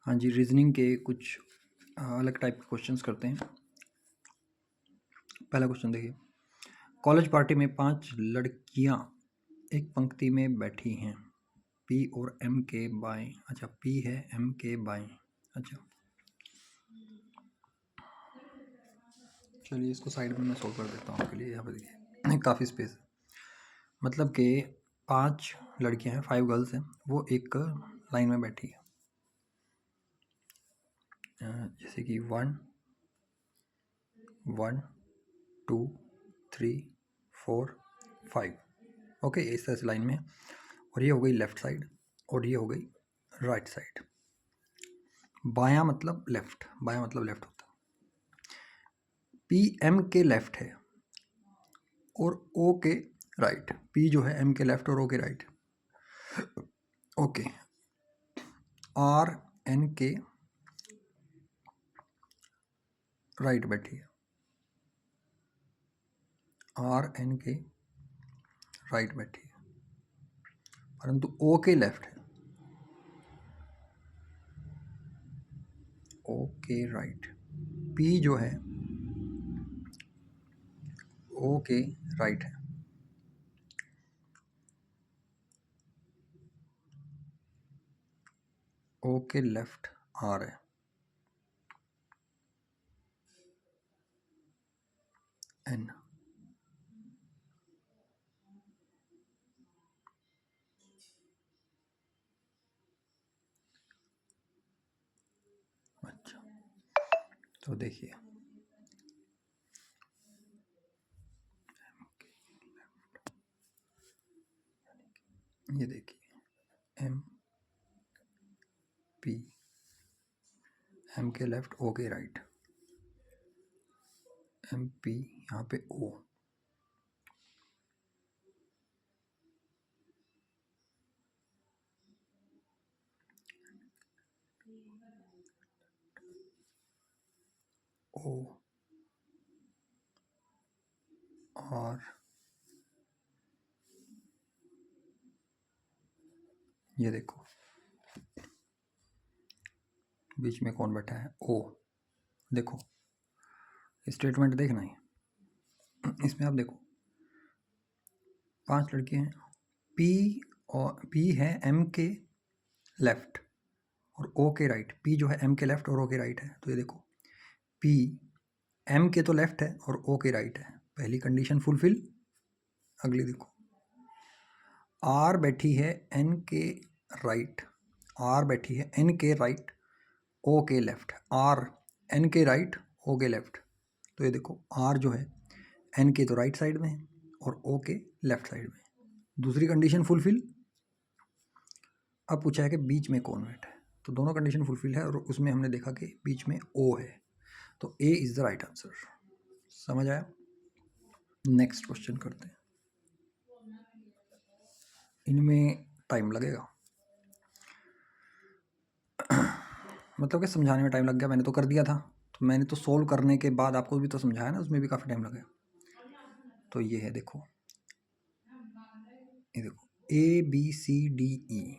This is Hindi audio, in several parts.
हाँ जी, रीजनिंग के कुछ अलग टाइप के क्वेश्चंस करते हैं। पहला क्वेश्चन देखिए, कॉलेज पार्टी में 5 लड़कियां एक पंक्ति में बैठी हैं, पी और एम के बाएं। अच्छा, पी है एम के बाएं। अच्छा, चलिए इसको साइड में मैं सोल्व कर देता हूँ आपके लिए। यहाँ पे देखिए काफ़ी स्पेस है। मतलब कि 5 लड़कियां हैं, 5 गर्ल्स हैं, वो एक लाइन में बैठी है। जैसे कि 1 1 2 3 4 5। ओके, इस तरह से लाइन में। और ये हो गई लेफ्ट साइड और ये हो गई राइट साइड। बायां मतलब लेफ्ट, बायां मतलब लेफ्ट होता है। पी एम के लेफ्ट है और ओ के राइट। पी जो है एम के लेफ्ट और ओ के राइट। ओके, आर एन के राइट बैठी है, आर एन के राइट बैठी है, परंतु ओ के लेफ्ट है, ओ के राइट। पी जो है ओ के राइट है, ओ के लेफ्ट आर है। एन अच्छा, तो देखिए ये देखिए एम पी, एम के लेफ्ट ओ के राइट, एम पी यहाँ पे ओ, ओ और ये देखो बीच में कौन बैठा है, ओ। देखो स्टेटमेंट देखना है, इसमें आप देखो 5 लड़के हैं, पी और पी है एम के लेफ्ट और ओ के राइट। पी जो है एम के लेफ्ट और ओ के राइट है। तो ये देखो पी एम के तो लेफ्ट है और ओ के राइट है, पहली कंडीशन फुलफिल। अगली देखो, आर बैठी है एन के राइट, आर बैठी है एन के राइट ओ के लेफ्ट, आर एन के राइट ओ के लेफ्ट। तो ये देखो आर जो है एन के तो राइट साइड में है और ओ के लेफ्ट साइड में। दूसरी कंडीशन फुलफिल। अब पूछा है कि बीच में कौन बैठा है, तो दोनों कंडीशन फुलफिल है और उसमें हमने देखा कि बीच में ओ है, तो ए इज द राइट आंसर। समझ आया? नेक्स्ट क्वेश्चन करते हैं, इनमें टाइम लगेगा। मतलब कि समझाने में टाइम लग गया, मैंने तो कर दिया था, तो मैंने तो सोल्व करने के बाद आपको भी तो समझाया ना, उसमें भी काफ़ी टाइम लगा। तो ये है देखो, ये देखो A B C D E,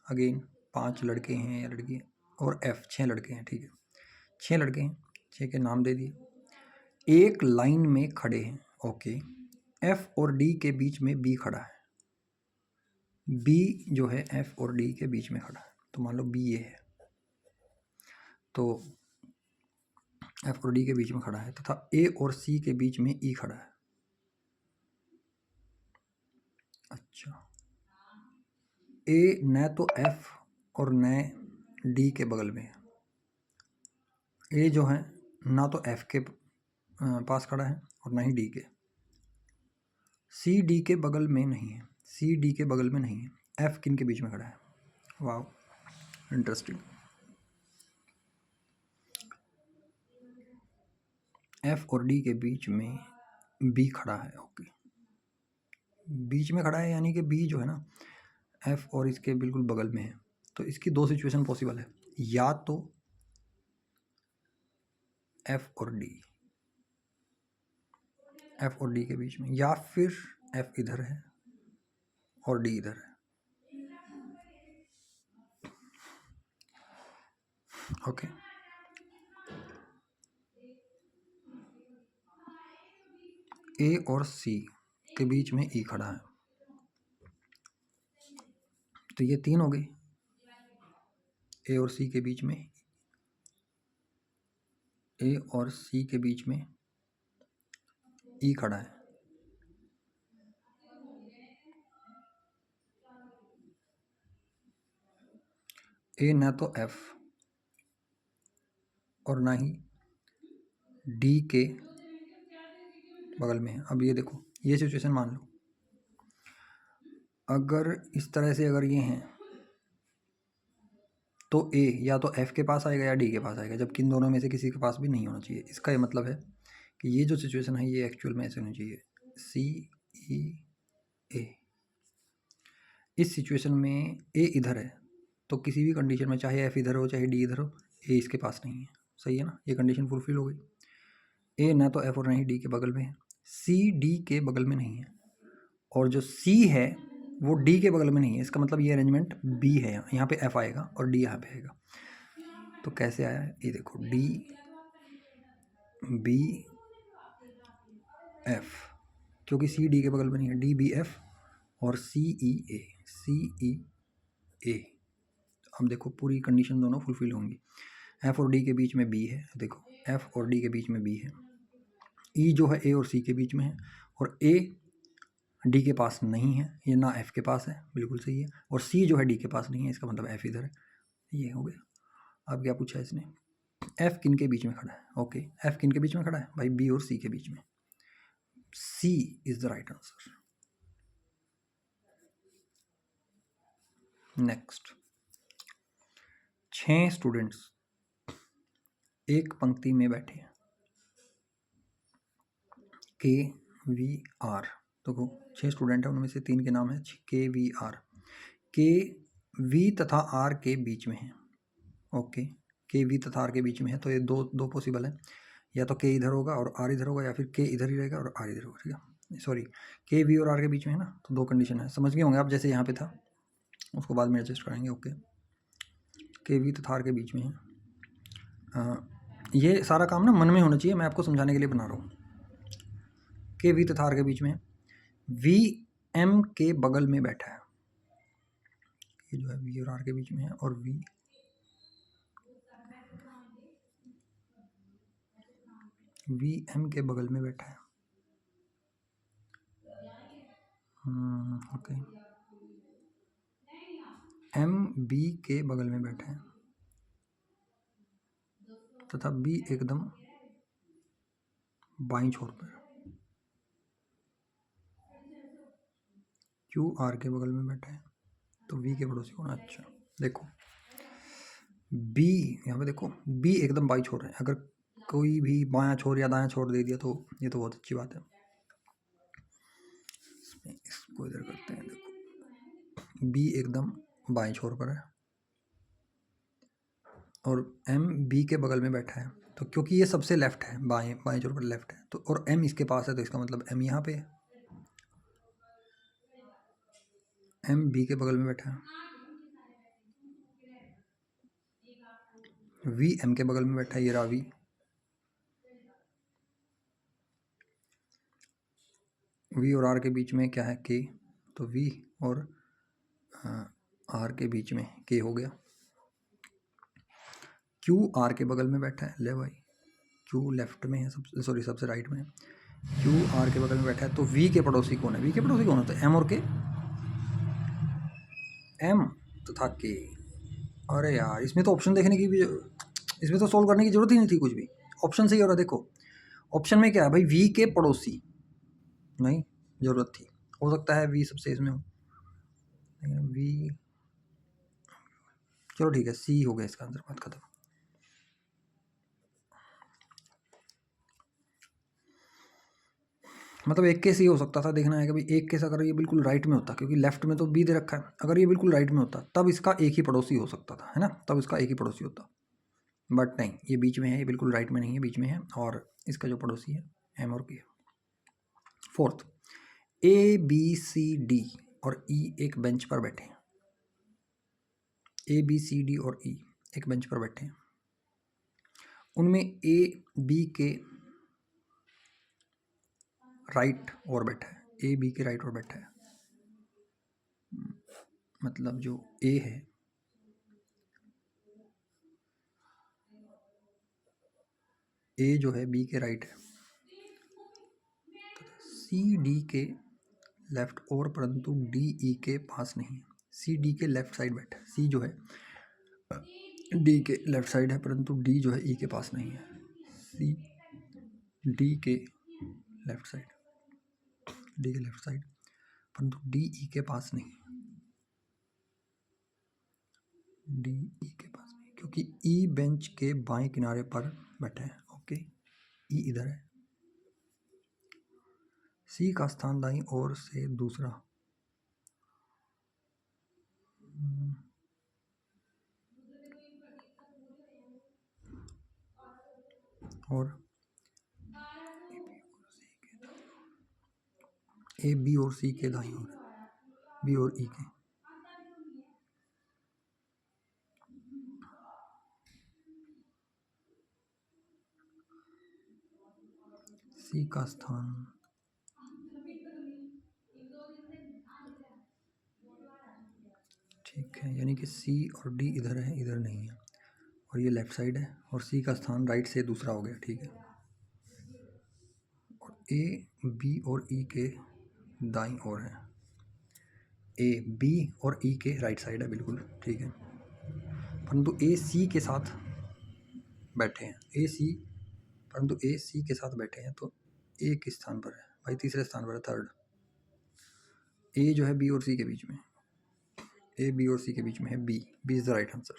again 5 लड़के हैं या लड़की हैं, और एफ 6 लड़के हैं। ठीक है, 6 लड़के हैं, 6 के नाम दे दिए, एक लाइन में खड़े हैं। ओके, एफ और डी के बीच में बी खड़ा है, बी जो है एफ और डी के बीच में खड़ा है, तो मान लो बी ये है, तो एफ और डी के बीच में खड़ा है, तथा ए और सी के बीच में ई खड़ा है। अच्छा, ए न तो एफ और न डी के बगल में है, ए जो है ना तो एफ के पास खड़ा है और ना ही डी के। सी डी के बगल में नहीं है, सी डी के बगल में नहीं है, एफ किन के बीच में खड़ा है? वाह, इंटरेस्टिंग। एफ और डी के बीच में बी खड़ा है। ओके, बीच में खड़ा है यानी कि बी जो है ना एफ और इसके बिल्कुल बगल में है। तो इसकी 2 सिचुएशन पॉसिबल है, या तो एफ और डी, एफ और डी के बीच में, या फिर एफ इधर है और डी इधर है। ओके, ए और सी के बीच में ई खड़ा है, तो ये 3 हो गई। ए और सी के बीच में, ए और सी के बीच में ई खड़ा है। ए ना तो एफ और ना ही डी के बगल में है। अब ये देखो, ये सिचुएशन मान लो, अगर इस तरह से अगर ये हैं तो ए या तो एफ के पास आएगा या डी के पास आएगा, जबकि इन दोनों में से किसी के पास भी नहीं होना चाहिए। इसका ये मतलब है कि ये जो सिचुएशन है ये एक्चुअल में ऐसे होनी चाहिए, सी ई ए। इस सिचुएशन में ए इधर है, तो किसी भी कंडीशन में चाहे एफ इधर हो चाहे डी इधर हो, ए इसके पास नहीं है। सही है ना, ये कंडीशन फुलफिल हो गई। ए ना तो एफ और ना ही डी के बगल में है, सी डी के बगल में नहीं है, और जो सी है वो डी के बगल में नहीं है। इसका मतलब ये अरेंजमेंट बी है, यहाँ पे एफ आएगा और डी यहाँ पे आएगा। तो कैसे आया, ये देखो, डी बी एफ, क्योंकि सी डी के बगल में नहीं है, डी बी एफ और सी ई ए, सी ई ए। अब देखो पूरी कंडीशन दोनों फुलफिल होंगी। एफ और डी के बीच में बी है, देखो एफ और डी के बीच में बी है, ई जो है ए और सी के बीच में है, और ए डी के पास नहीं है, ये ना एफ के पास है, बिल्कुल सही है, और सी जो है डी के पास नहीं है, इसका मतलब एफ इधर है। ये हो गया। अब क्या पूछा है इसने, एफ किन के बीच में खड़ा है। ओके, एफ किन के बीच में खड़ा है भाई, बी और सी के बीच में। C is the right answer. Next, 6 students एक पंक्ति में बैठे हैं, के वी आर। देखो 6 स्टूडेंट हैं, उनमें से 3 के नाम है के वी आर। के वी तथा आर के बीच में है। ओके, के वी तथा आर के बीच में है, तो ये दो पॉसिबल है, या तो के इधर होगा और आर इधर होगा, या फिर के इधर ही रहेगा और आर इधर होगा। ठीक है, सॉरी, के वी और आर के बीच में है ना, तो 2 कंडीशन है। समझ गए होंगे आप, जैसे यहाँ पे था, उसको बाद में एडजस्ट कराएंगे। ओके, के वी तथा आर के बीच में है। ये सारा काम ना मन में होना चाहिए, मैं आपको समझाने के लिए बना रहा हूँ। के वी तथा आर के बीच में, वी एम के बगल में बैठा है, ये जो है वी और आर के बीच में है, और वी एम के बगल में बैठा है। ओके, एम बी के बगल में बैठा है, तथा बी एकदम बाईं छोर पर। क्यू आर के बगल में बैठा है, तो वी के पड़ोसी होना। अच्छा देखो, बी यहाँ पे देखो, बी एकदम बाईं छोर है। अगर कोई भी बायां छोर या दायां छोर दे दिया तो ये तो बहुत अच्छी बात है। इसको इधर करते हैं, देखो बी एकदम बाएं छोर पर है, और एम बी के बगल में बैठा है, तो क्योंकि ये सबसे लेफ्ट है, बाएं छोर पर लेफ्ट है, तो और एम इसके पास है, तो इसका मतलब एम यहाँ पे है, एम बी के बगल में बैठा है। वी एम के बगल में बैठा है, ये रहा वी। वी और आर के बीच में क्या है, के, तो वी और आर के बीच में के हो गया। क्यू आर के बगल में बैठा है, ले भाई, क्यू लेफ्ट में है, सबसे राइट में है, क्यू आर के बगल में बैठा है, तो वी के पड़ोसी कौन है, वी के पड़ोसी कौन होता है, एम और के, एम तथा के। अरे यार, इसमें तो ऑप्शन देखने की भी, इसमें तो सोल्व करने की जरूरत ही नहीं थी कुछ भी, ऑप्शन से ही हो रहा है। देखो ऑप्शन में क्या है भाई, वी के पड़ोसी, नहीं जरूरत थी, हो सकता है वी सबसे इसमें हो, वी, चलो ठीक है, सी हो गया इसका आंसर, बात खत्म। मतलब एक केस ये हो सकता था, देखना है कि भाई एक केस अगर ये बिल्कुल राइट में होता, क्योंकि लेफ्ट में तो बी दे रखा है, अगर ये बिल्कुल राइट में होता तब इसका एक ही पड़ोसी हो सकता था, है ना, तब इसका एक ही पड़ोसी होता, बट नहीं, ये बीच में है, ये बिल्कुल राइट में नहीं है, बीच में है, और इसका जो पड़ोसी है एम और K. Fourth, A B C D और ई एक बेंच पर बैठे हैं, ए बी सी डी और ई एक बेंच पर बैठे हैं, उनमें ए बी के राइट ऑर्बिट है, ए बी के राइट ऑर्बिट है, मतलब जो ए है ए जो है बी के राइट है, सी डी के लेफ्ट और परंतु डी ई के पास नहीं है। सी डी के लेफ्ट साइड बैठा है, सी जो है डी के लेफ्ट साइड है परंतु डी जो है ई के पास नहीं है। सी डी के लेफ्ट साइड, डी के लेफ्ट साइड परंतु डी ई के पास नहीं है, डी ई के पास नहीं, क्योंकि ई बेंच के बाएं किनारे पर बैठा है। ओके, ई इधर है। सी का स्थान दाईं ओर से दूसरा, और ए बी और सी के दाईं ओर, बी और ई के। सी का स्थान ठीक है, यानी कि सी और डी इधर है, इधर नहीं है, और ये लेफ्ट साइड है, और सी का स्थान राइट से दूसरा हो गया। ठीक है, और ए बी और ई के दाईं ओर है, ए बी और ई के राइट साइड है, बिल्कुल ठीक है, परंतु ए सी के साथ बैठे हैं, ए सी, परंतु ए सी के साथ बैठे हैं, तो ए किस स्थान पर है भाई? तीसरे स्थान पर है, थर्ड। ए जो है बी और सी के बीच में, ए बी और सी के बीच में है, B, B is the right answer.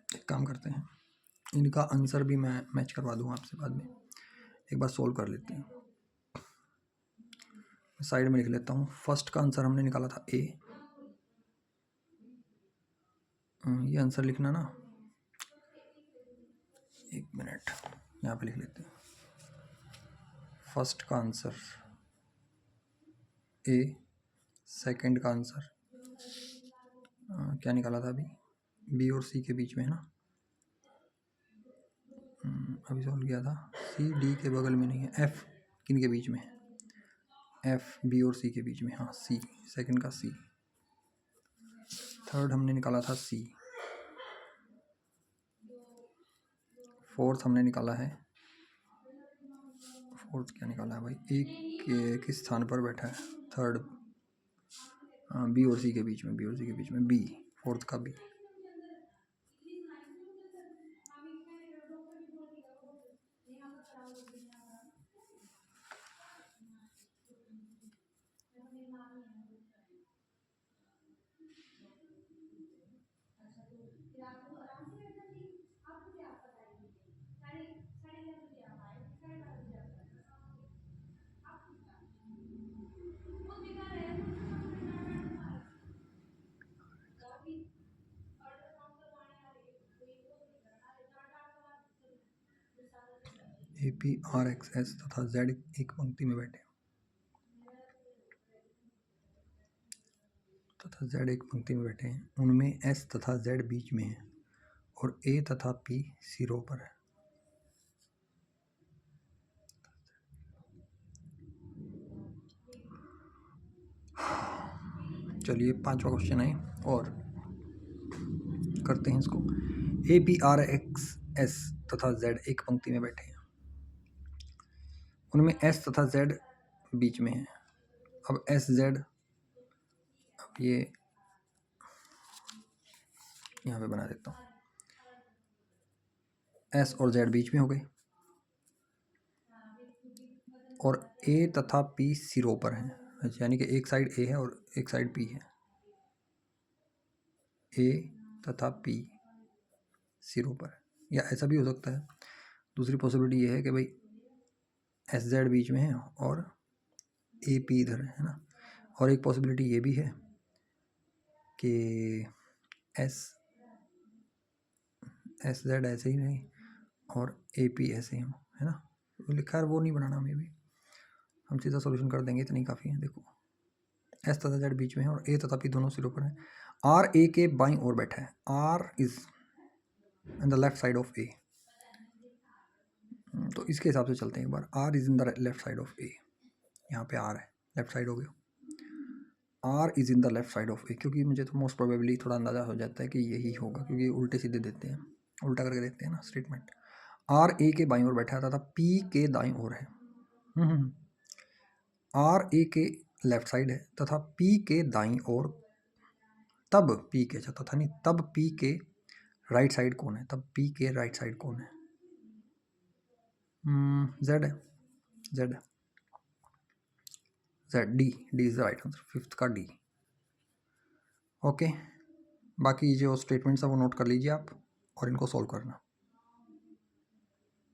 एक काम करते हैं, इनका आंसर भी मैं मैच करवा दूंगा आपसे बाद में, एक बार सोल्व कर लेते हैं। साइड में लिख लेता हूँ। फर्स्ट का आंसर हमने निकाला था ए, ये आंसर लिखना ना, एक मिनट, यहाँ पे लिख लेते हैं। फर्स्ट का आंसर ए, सेकंड का आंसर क्या निकाला था अभी? बी और सी के बीच में है ना, अभी सॉल्व किया था। सी डी के बगल में नहीं है, एफ किन के बीच में है? एफ बी और सी के बीच में, हाँ सी, सेकंड का सी। थर्ड हमने निकाला था सी। फोर्थ हमने निकाला है, फोर्थ क्या निकाला है भाई? एक किस स्थान पर बैठा है? थर्ड, बी और सी के बीच में, बी और सी के बीच में बी, फोर्थ का B. A P R X S तथा जेड एक पंक्ति में बैठे, तथा जेड एक पंक्ति में बैठे हैं, उनमें एस तथा जेड बीच में है और ए तथा पी सिरों पर है। चलिए पांचवा क्वेश्चन है और करते हैं इसको। ए पी आर एक्स एस तथा जेड एक पंक्ति में बैठे हैं, उनमें एस तथा जेड बीच में है। अब एस जेड, अब ये यहाँ पे बना देता हूँ, एस और जेड बीच में हो गए, और ए तथा पी सिरों पर है, यानी कि एक साइड ए है और एक साइड पी है। ए तथा पी सिरों पर है, या ऐसा भी हो सकता है, दूसरी पॉसिबिलिटी ये है कि भाई एस जेड बीच में है और ए पी इधर है ना, और एक पॉसिबिलिटी ये भी है कि एस जेड ऐसे ही नहीं और ए पी ऐसे ही हो, है ना। तो लिखा है वो नहीं बनाना, हमें भी हम सीधा सॉल्यूशन कर देंगे, इतना ही काफ़ी है। देखो एस तथा जेड बीच में है और ए तथा पी दोनों सिरों पर है। आर ए के बाईं ओर बैठा है, R is in the left side of A. तो इसके हिसाब से चलते हैं एक बार, R is in the left side of A, यहाँ पे आर है, लेफ्ट साइड हो गया, R is in the left side of A, क्योंकि मुझे तो मोस्ट प्रोबेबली थोड़ा अंदाजा हो जाता है कि यही होगा, क्योंकि उल्टे सीधे देते हैं, उल्टा करके देते हैं ना स्टेटमेंट। आर ए के बाईं ओर बैठा था पी के दाईं ओर है। आर ए के लेफ्ट साइड है तथा पी के दाईं ओर, तब पी के तथा नहीं, तब पी के राइट साइड कौन है, तब पी के राइट साइड कौन है? जेड है, जेड है, Z, D, D is the right answer, fifth का डी। ओके, बाकी जो स्टेटमेंट्स है वो नोट कर लीजिए आप और इनको सॉल्व करना।